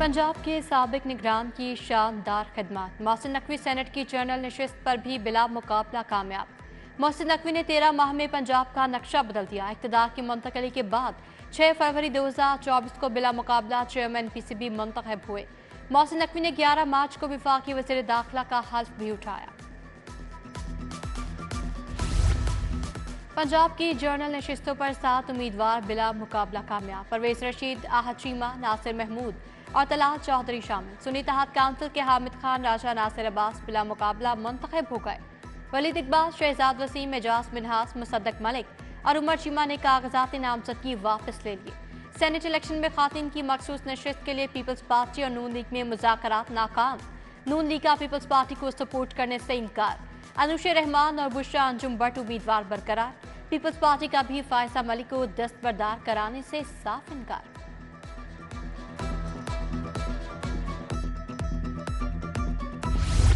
पंजाब के साबिक निगरान की शानदार खिदमत। मोहसिन नकवी सेनेट की जनरल नशिस्त पर भी बिला मुकाबला कामयाब। मोहसिन नकवी ने 13 माह में पंजाब का नक्शा बदल दिया। इक़्तिदार की मुंतकली के बाद 6 फरवरी 2024 को बिला मुकाबला चेयरमैन PCB मुंतखब हुए। मोहसिन नकवी ने 11 मार्च को वफाकी वज़ीर दाखिला का हल्फ भी उठाया। पंजाब की जनरल नशिस्तों पर 7 उम्मीदवार बिला मुकाबला कामयाब। परवेज रशीद, आहद चीमा, नासिर महमूद और तलाल चौधरी शामिल। सुन्नी तहत काउंसिल के हामिद खान, राजा नासिर अब्बास बिला मुकाबला मुंतखब हो गए। वलीद इकबाल, शहजाद वसीम, एजाज मिनहास, मुसद्दक मलिक और उमर चीमा ने कागजात नामजदगी वापस ले लिए। सेनेट इलेक्शन में खातिन की मखसूस नशिस्त के लिए पीपल्स पार्टी और नून लीग में मुज़ाकरात नाकाम। नून लीग का पीपल्स पार्टी को सपोर्ट करने से इनकार। अनुशे रहमान और बुशरा अंजुम भट्ट उम्मीदवार बरकरार। पीपल्स पार्टी का भी फायसा मलिक को दस्तबरदार कराने से साफ इनकार।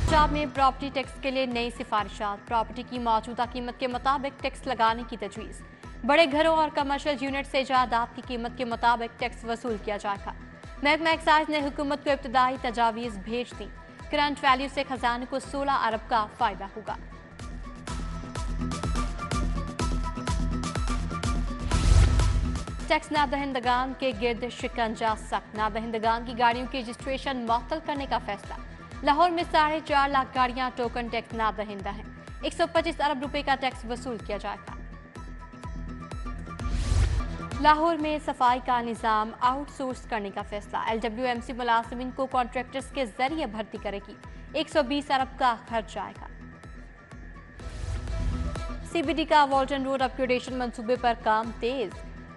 पंजाब में प्रॉपर्टी टैक्स के लिए नई सिफारिशात। प्रॉपर्टी की मौजूदा कीमत के मुताबिक टैक्स लगाने की तजवीज़। बड़े घरों और कमर्शियल यूनिट से जायदाद की कीमत के मुताबिक टैक्स वसूल किया जाएगा। महकमा एक्साइज ने हुकूमत को इब्तदाई तजावीज़ भेज दी। करंट वैल्यू से खजाने को 16 अरब का फायदा होगा। टैक्स नादहिंदगान के गिर्द शिकंजा सख्त। नादहिंदगान की गाड़ियों की रजिस्ट्रेशन मुअत्तल करने का फैसला। लाहौर में 4.5 लाख गाड़ियां टोकन टैक्स नादहिंदा हैं। 125 अरब रुपए का टैक्स वसूल किया जाएगा। लाहौर में सफाई का निजाम आउटसोर्स करने का फैसला। LWMC मुलाजिमीन को कॉन्ट्रैक्टर्स के जरिए भर्ती करेगी। 120 अरब का खर्च आएगा। CBD का वॉल्टन रोड अपग्रेडेशन मंसूबे पर काम तेज।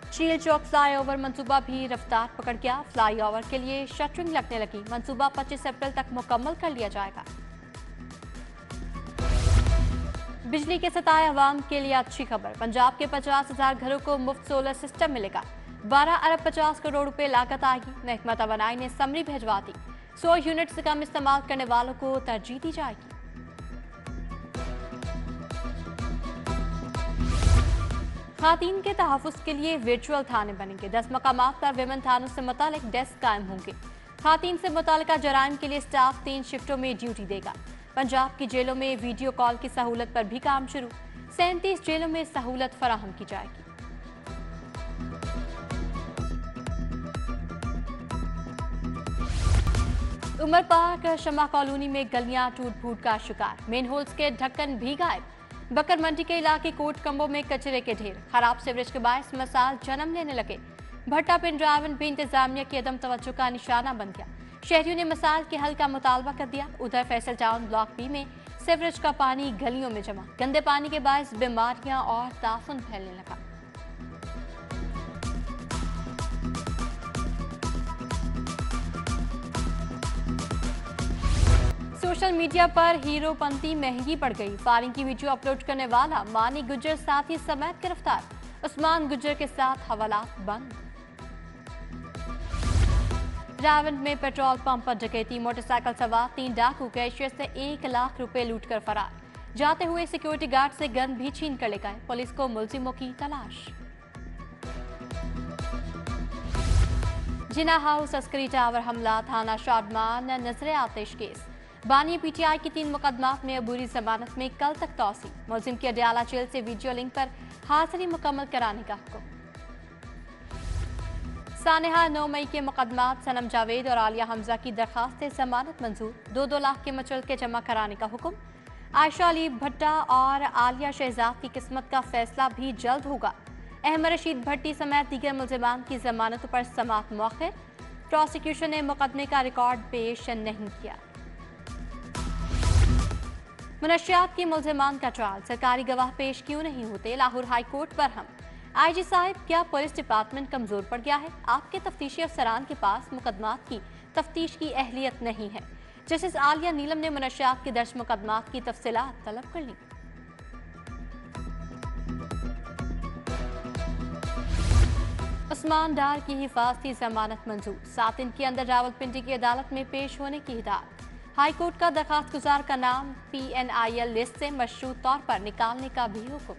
चील चौक फ्लाईओवर मंसूबा भी रफ्तार पकड़ गया। फ्लाईओवर के लिए शटरिंग लगने लगी। मंसूबा 25 अप्रैल तक मुकम्मल कर लिया जाएगा। बिजली के सताए अवाम के लिए अच्छी खबर। पंजाब के 50,000 घरों को मुफ्त सोलर सिस्टम मिलेगा। 12 अरब 50 करोड़ रुपए लागत आएगी। महकमा तवानाई ने समरी भिजवा दी। 100 यूनिट से कम इस्तेमाल करने वालों को तरजीह दी जाएगी। खातीन के तहफ़्फ़ुज़ के लिए वर्चुअल थाने बनेंगे। 10 मकामात पर विमेन थानों से मुतालिक डेस्क कायम होंगे। खातीन से मुतालिका जराइम के लिए स्टाफ 3 शिफ्टों में ड्यूटी देगा। पंजाब की जेलों में वीडियो कॉल की सहूलत पर भी काम शुरू। 37 जेलों में सहूलत फराहम की जाएगी। उमर पार्क शमा कॉलोनी में गलियां टूट फूट का शिकार। मेन होल्स के ढक्कन भी गायब। बकर मंडी के इलाके कोट कम्बों में कचरे के ढेर। खराब सीवरेज के बायस मसाल जन्म लेने लगे। भट्टा पिंड रावण भी इंतजामिया की अदम तवज्जो का निशाना बन गया। शहरियों ने मसाल के हल का मुतालबा कर दिया। उधर फैसल टाउन ब्लॉक B में सीवरेज का पानी गलियों में जमा। गंदे पानी के बायस बीमारियां और ताफुन फैलने लगा। सोशल मीडिया पर हीरोपंती महंगी पड़ गई। फायरिंग की वीडियो अपलोड करने वाला मानी गुज्जर साथी समेत गिरफ्तार। उस्मान गुज्जर के साथ हवालात बंद। रावंड में पेट्रोल पंप पर डकैती। मोटरसाइकिल सवार 3 डाकू कैशियर से 1 लाख रुपए लूटकर फरार। जाते हुए सिक्योरिटी गार्ड से गन भी छीन कर ले गए। पुलिस को मुलजिमों की तलाश। जिना हाउस अस्करी टावर हमला। थाना शादमान नजर आतिश केस। बानी PTI की 3 मुकदमात में अबूरी जमानत में कल तक तौसी। मुलजिम की अडयाला जेल से वीडियो लिंक पर हाजिरी मुकम्मल कराने का हुक्म। सानेहा 9 मई के मुकदमात। सनम जावेद और आलिया हमजा की दरखास्त जमानत मंजूर। 2-2 लाख के मचल के जमा कराने का हुक्म। आयशा अली भट्टा और आलिया शहजाद की किस्मत का फैसला भी जल्द होगा। अहमद रशीद भट्टी समेत दीगर मुलजिमान की जमानतों पर समाअत मौखिर। प्रोसिक्यूशन ने मुकदमे का रिकॉर्ड पेश नहीं किया। मुनशियात की मुलजिमान का ट्रायल। सरकारी गवाह पेश क्यों नहीं होते? लाहौर हाई कोर्ट पर हम। IG साहिब, क्या पुलिस डिपार्टमेंट कमजोर पड़ गया है? आपके तफ्तीशी अफसरान के पास मुकदमात की तफ्तीश की अहलियत नहीं है। जस्टिस आलिया नीलम ने मुनशियात के दर्ज मुकदमात की तफसीलात तलब कर ली। उस्मान डार की हिफाजती जमानत मंजूर। 7 दिन के अंदर रावलपिंडी की अदालत में पेश होने की हिदायत। हाई कोर्ट का दरखास्त गुजार का नाम PNIL लिस्ट से मशरूत तौर पर निकालने का भी हुक्म।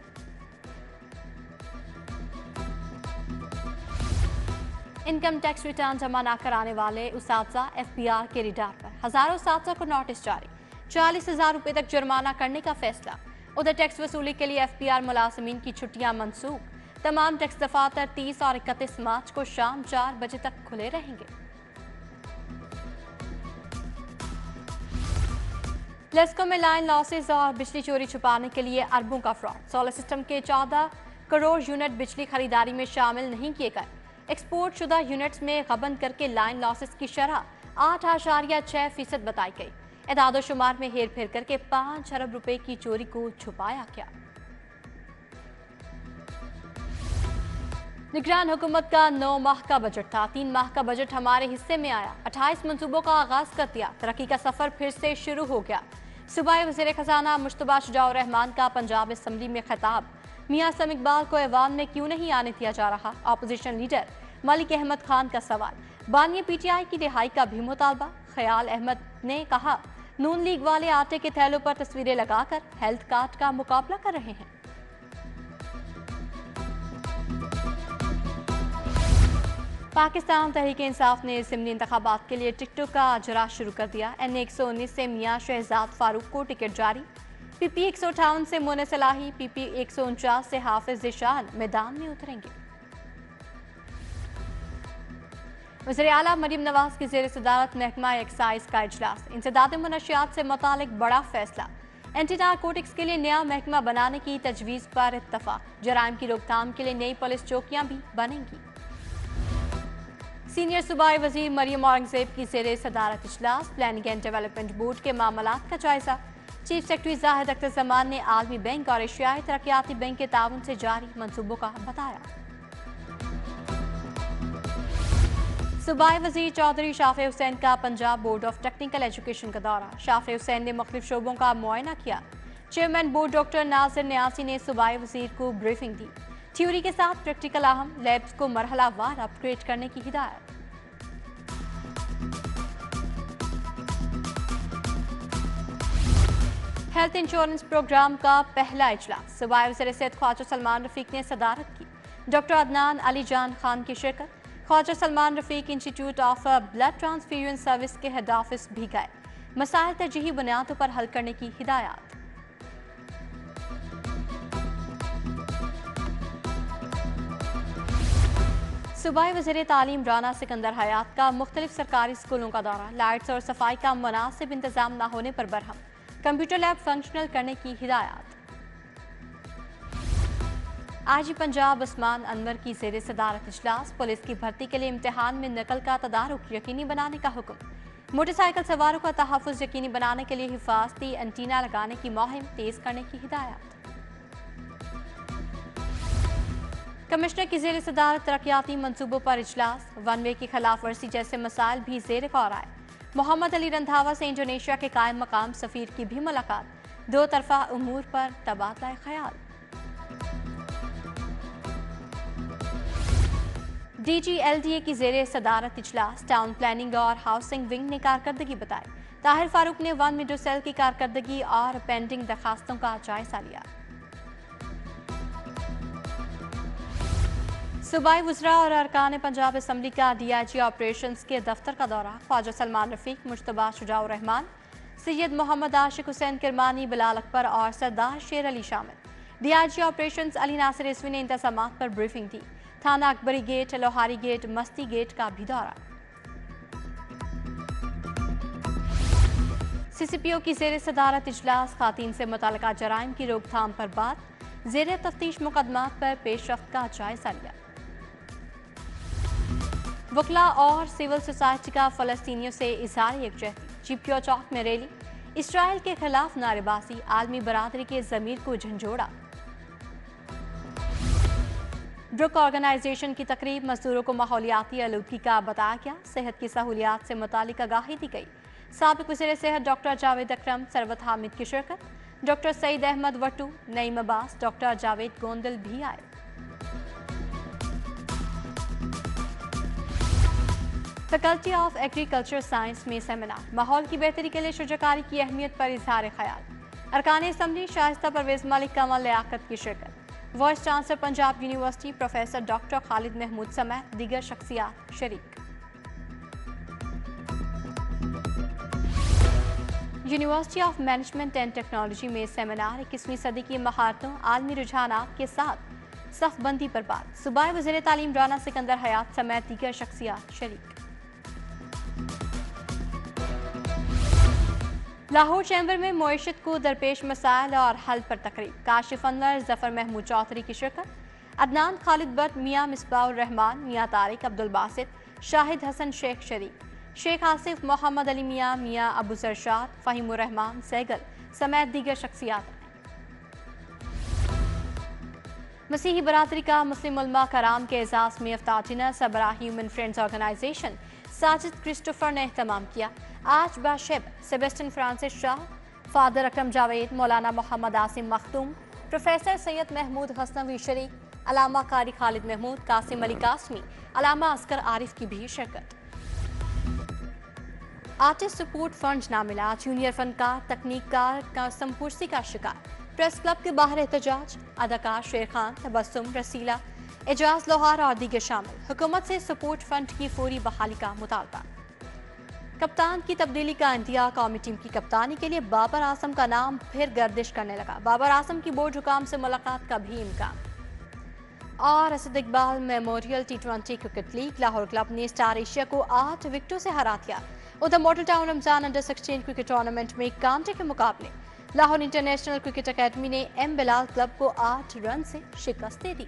इनकम टैक्स रिटर्न जमा न कराने वाले उसात्जा FBR के रिडार पर हजारों उसात्जा को नोटिस जारी, 40,000 रुपए तक जुर्माना करने का फैसला। उधर टैक्स वसूली के लिए FBR मुलाजमीन की छुट्टियां मंसूख, तमाम टैक्स दफातर 30 और 31 मार्च को शाम 4 बजे तक खुले रहेंगे। लेस्को में लाइन लॉसेस और बिजली चोरी छुपाने के लिए अरबों का फ्रॉड, सोलर सिस्टम के 14 करोड़ यूनिट बिजली खरीदारी में शामिल नहीं किए गए। एक्सपोर्ट शुदा यूनिट्स में गबन करके लाइन लॉसेस की शरह 8.6% बताई गई। एदादो शुमार में हेर फेर करके 5 अरब रुपए की चोरी को छुपाया गया। निगरान हुकूमत का 9 माह का बजट था, 3 माह का बजट हमारे हिस्से में आया, 28 मंसूबों का आगाज कर दिया, तरक्की का सफर फिर से शुरू हो गया। सूबाई वज़ीर खजाना मुश्तबा शुजाउर रहमान का पंजाब असम्बली में खिताब, मियां सम इकबाल को ऐवान में क्यों नहीं आने दिया जा रहा। अपोजिशन लीडर मलिक अहमद खान का सवाल, बानी PTI की रिहाई का भी मुतालबा। ख्याल अहमद ने कहा, नून लीग वाले आटे के थैलों पर तस्वीरें लगाकर हेल्थ कार्ड का मुकाबला कर रहे हैं। पाकिस्तान तहरीक इंसाफ ने असेंबली इंतखाबात के लिए टिकटों का अजरा शुरू कर दिया। NA 119 से मियां शहजाद फारूक को टिकट जारी, PP 158 से मोने सलाही, PP 149 से हाफिज जिशान मैदान में उतरेंगे। वज़ीर आला मरीम नवाज की ज़ेर सदारत महकमा एक्साइज का इजलास, इंसदाद मनशियात से मुतालिक बड़ा फैसला। एंटी नारकोटिक्स के लिए नया महकमा बनाने की तजवीज़ पर इत्तफाक, जराइम की रोकथाम के लिए नई पुलिस चौकियां भी बनेंगी। सीनियर सूबाई वजीर मरियम औरंगजेब की ज़ेर सदारत इजलास, प्लानिंग एंड डेवलपमेंट बोर्ड के मामलात का जायजा। चीफ सेक्रेटरी जाहिद अख्तर जमान ने आलमी बैंक और एशियाई तरक्याती बैंक के ताउन से जारी मंसूबों का बताया। सूबाई वजीर चौधरी शाफे हुसैन का Punjab board of technical education का दौरा, शाफे हुसैन ने मुख्तलिफ शोबों का मुआयना किया। चेयरमैन बोर्ड डॉक्टर नासिर न्यासी ने सूबाई वजीर को ब्रीफिंग दी। थ्योरी के साथ प्रैक्टिकल अहम, लैब्स को मरहलावार अपग्रेड करने की हिदायत। हेल्थ इंश्योरेंस प्रोग्राम का पहला इजलास, सूबाई वज़ीर सेहत ख्वाजा सलमान रफीक ने सदारत की। डॉक्टर अदनान अली जान खान की शिरकत। Khawaja Salman Rafiq institute of blood transfusion service के हेड ऑफिस भी गए, मसाइल तरजीही बुनियादों पर हल करने की हिदायत। सूबाई वज़ीर तालीम राना सिकंदर हयात का मुख्तलिफ सरकारी स्कूलों का दौरा, लाइट्स और सफाई का मुनासिब इंतजाम न होने पर बरहम, कंप्यूटर लैब फंक्शनल करने की हिदायत। IG पंजाब उस्मान अनवर की ज़ेर सदारत इजलास, पुलिस की भर्ती के लिए इम्तिहान में नकल का तदारुक यकीनी बनाने का हुक्म, मोटरसाइकिल सवारों का तहफ़्फ़ुज़ यकीनी बनाने के लिए हिफाजती एंटीना लगाने की मुहिम तेज करने की हिदायत। कमिश्नर की ज़ेर सदारत तरक्याती मंसूबों पर इजलास, वन वे की खिलाफ वर्जी जैसे मसाइल भी ज़ेर गौर आए। मोहम्मद अली रंधावा से इंडोनेशिया के कायम मकाम सफ़ीर की भी मुलाकात, दो तरफा उमूर पर तबादला ख्याल। DG LDA की ज़ेर सदारत इजलास, टाउन प्लानिंग और हाउसिंग विंग ने कारकर्दगी बताई। ताहिर फारूक ने वन मिडो सेल की कारकर्दगी और पेंडिंग दरखास्तों का जायजा लिया। सूबाई वज़रा और अरकान पंजाब असम्बली का DIG ऑपरेशंस के दफ्तर का दौरा, ख्वाजा सलमान रफीक, मुश्तबा शुजाउर रहमान, सैयद मोहम्मद आशिक हुसैन किरमानी, बिलाल अकबर और सरदार शेर अली शामिल। DIG ऑपरेशंस अली नासिर रिजवी ने इंतजामात पर ब्रीफिंग दी। थाना अकबरी गेट, लोहारी गेट, मस्ती गेट का भी दौरा। CCPO की ज़ेर सदारत इजलास, खातीन से मुतल्लिका जराइम की रोकथाम पर बात, ज़ेर तफ्तीश मुकदमात पर पेशरफ्त का जायजा लिया। वकला और सिविल सोसाइटी का फ़लस्तीनियों से इज़हार यकजहती, GPO चौक में रैली, इसराइल के खिलाफ नारेबाजी, आलमी बरादरी के ज़मीर को झंझोड़ा। ब्रुक ऑर्गेनाइजेशन की तकरीब, मजदूरों को माहौलियाती आलूदगी का बताया गया, सेहत की सहूलियात से मुतालिक आगाही दी गई। साबिक वज़ीर सेहत डॉक्टर जावेद अकरम, सरवत हामिद की शिरकत, डॉक्टर सईद अहमद वट्टू, नईम अब्बास, डॉक्टर जावेद गोंदल भी आए। फैकल्टी ऑफ एग्रीकल्चर साइंस में सेमिनार, माहौल की बेहतरी के लिए शुजाकारी की अहमियत पर इजहार ख्याल। अरकान असम्बली शाइस्ता परवेज मलिक, कमल लियाकत की शिरकत। Vice chancellor Punjab university professor doctor Khalid Mahmood समेत दीगर शख्सियात शरीक। University of management and technology में सेमिनार 21वीं सदी की महारतों आलमी रुझानात के साथ सफ़बंदी पर बात। सूबाई वज़ीर तालीम राना सिकंदर हयात समेत दीगर शख्सियात शरीक। लाहौर चैम्बर में मईशत को दरपेश मसाइल और हल पर तकरीब। काशिफ अनवर जफर महमूद चौधरी की शिरकत। अदनान खालिद बट, मियाँ मिसबाहुर रहमान, मियाँ तारिक अब्दुल बासित, शाहिद हसन शेख शरीक। शेख आसिफ, मोहम्मद अली मियाँ, मियाँ अबू सरशाद, फ़हीमुर रहमान सैगल समेत दीगर शख्सियात। मसीही बरादरी का मुस्लिम उलमा कराम के एजाज़ में इफ्तार डिनर सबरा human friends organization Sajid Christopher ने एहतमाम किया। आज bishop Sebastian Francis Shaw, father Akram Javed, मौलाना मोहम्मद आसिम मखदूम, प्रोफेसर सैयद महमूद हसनवी शरीक, अलामा कारी खालिद महमूद, कासिम अली कासमी, अलामा अस्कर आरिफ की भी शिरकत। आर्टिस्ट सपोर्ट फंड ना मिला, जूनियर फनकार तकनीककार का संपुर्सी का शिकार। प्रेस क्लब के बाहर एहतजाज। अदाकार शेर खान, तबस्सुम, रसीला, एजाज लोहार और दीगर शामिल। हुकूमत से सपोर्ट फंड की फौरी बहाली का मुतालबा। कप्तान की तब्दीली का इंतहा। कौमी टीम की कप्तानी के लिए बाबर आजम का नाम फिर गर्दिश करने लगा। बाबर आजम की बोर्ड हुकाम से मुलाकात का भी इम्कान। और Asad Iqbal memorial T20 cricket league Lahore club ने स्टार एशिया को 8 विकेटों से हरा दिया। उधर model town Ramzan under 16 cricket tournament में कांटे के मुकाबले लाहौर इंटरनेशनल क्रिकेट अकेडमी ने एम बिलाल क्लब को 8 रन से शिकस्त दे दी।